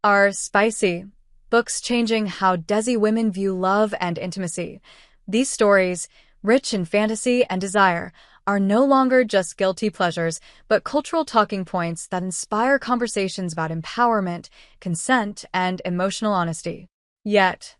are spicy, books changing how Desi women view love and intimacy. These stories, rich in fantasy and desire, are no longer just guilty pleasures, but cultural talking points that inspire conversations about empowerment, consent, and emotional honesty. Yet,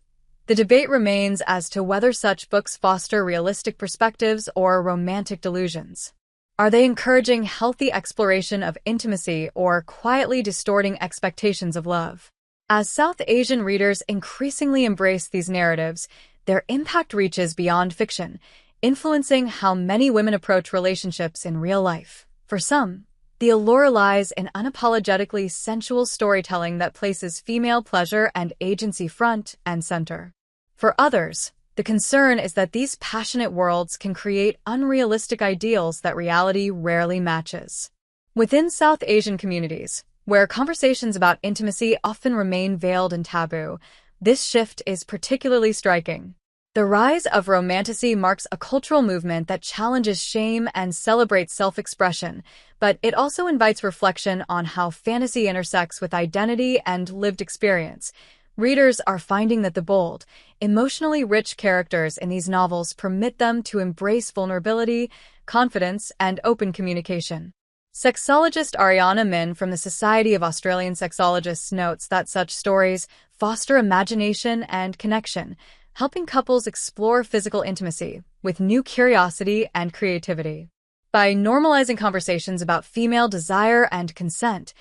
the debate remains as to whether such books foster realistic perspectives or romantic delusions. Are they encouraging healthy exploration of intimacy or quietly distorting expectations of love? As South Asian readers increasingly embrace these narratives, their impact reaches beyond fiction, influencing how many women approach relationships in real life. For some, the allure lies in unapologetically sensual storytelling that places female pleasure and agency front and center. For others, the concern is that these passionate worlds can create unrealistic ideals that reality rarely matches. Within South Asian communities, where conversations about intimacy often remain veiled and taboo, this shift is particularly striking. The rise of romanticy marks a cultural movement that challenges shame and celebrates self-expression, but it also invites reflection on how fantasy intersects with identity and lived experience. Readers are finding that the bold, emotionally rich characters in these novels permit them to embrace vulnerability, confidence, and open communication. Sexologist Ariana Min from the Society of Australian Sexologists notes that such stories foster imagination and connection, helping couples explore physical intimacy with new curiosity and creativity. By normalizing conversations about female desire and consent,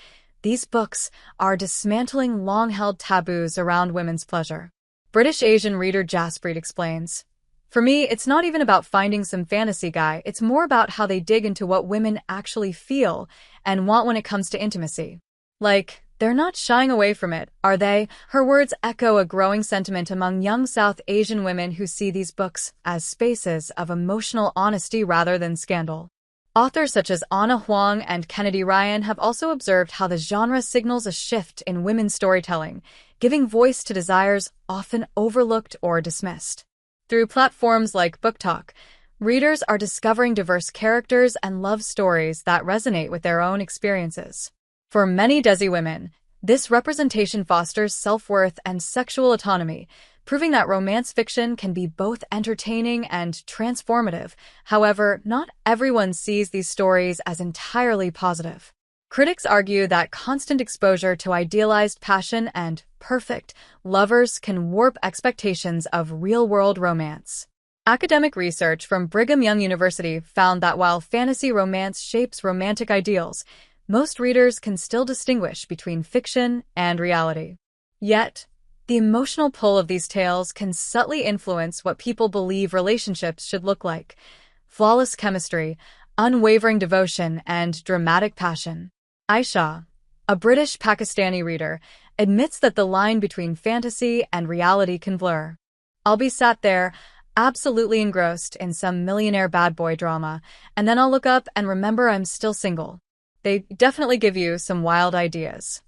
these books are dismantling long-held taboos around women's pleasure. British Asian reader Jaspreet explains, "For me, it's not even about finding some fantasy guy, it's more about how they dig into what women actually feel and want when it comes to intimacy. Like, they're not shying away from it, are they?" Her words echo a growing sentiment among young South Asian women who see these books as spaces of emotional honesty rather than scandal. Authors such as Anna Huang and Kennedy Ryan have also observed how the genre signals a shift in women's storytelling, giving voice to desires often overlooked or dismissed. Through platforms like Book Talk, readers are discovering diverse characters and love stories that resonate with their own experiences. For many Desi women, this representation fosters self-worth and sexual autonomy, proving that romance fiction can be both entertaining and transformative. However, not everyone sees these stories as entirely positive. Critics argue that constant exposure to idealized passion and perfect lovers can warp expectations of real-world romance. Academic research from Brigham Young University found that while fantasy romance shapes romantic ideals, most readers can still distinguish between fiction and reality. Yet, the emotional pull of these tales can subtly influence what people believe relationships should look like: flawless chemistry, unwavering devotion, and dramatic passion. Aisha, a British Pakistani reader, admits that the line between fantasy and reality can blur. "I'll be sat there, absolutely engrossed in some millionaire bad boy drama, and then I'll look up and remember I'm still single." They definitely give you some wild ideas.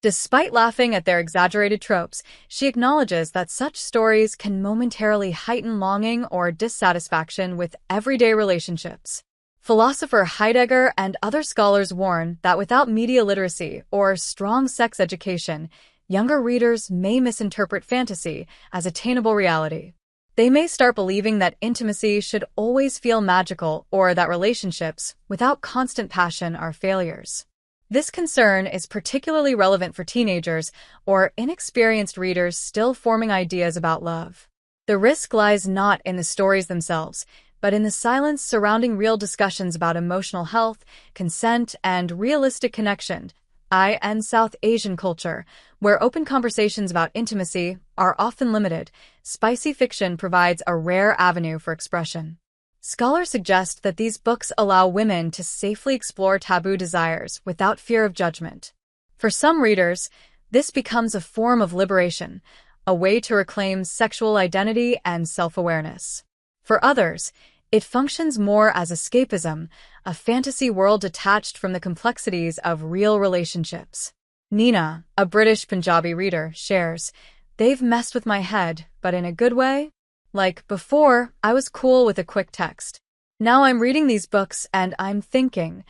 Despite laughing at their exaggerated tropes, she acknowledges that such stories can momentarily heighten longing or dissatisfaction with everyday relationships. Philosopher Heidegger and other scholars warn that without media literacy or strong sex education, younger readers may misinterpret fantasy as attainable reality. They may start believing that intimacy should always feel magical or that relationships without constant passion are failures. This concern is particularly relevant for teenagers or inexperienced readers still forming ideas about love. The risk lies not in the stories themselves, but in the silence surrounding real discussions about emotional health, consent, and realistic connection. In South Asian culture, where open conversations about intimacy are often limited, spicy fiction provides a rare avenue for expression. Scholars suggest that these books allow women to safely explore taboo desires without fear of judgment. For some readers, this becomes a form of liberation, a way to reclaim sexual identity and self-awareness. For others, it functions more as escapism, a fantasy world detached from the complexities of real relationships. Nina, a British Punjabi reader, shares, "They've messed with my head, but in a good way. Like, before, I was cool with a quick text. Now I'm reading these books and I'm thinking,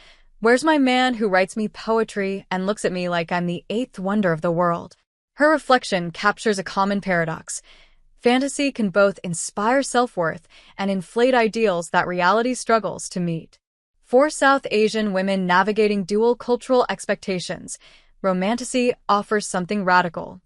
Where's my man who writes me poetry and looks at me like I'm the eighth wonder of the world? Her reflection captures a common paradox. Fantasy can both inspire self-worth and inflate ideals that reality struggles to meet. For South Asian women navigating dual cultural expectations, romantasy offers something radical.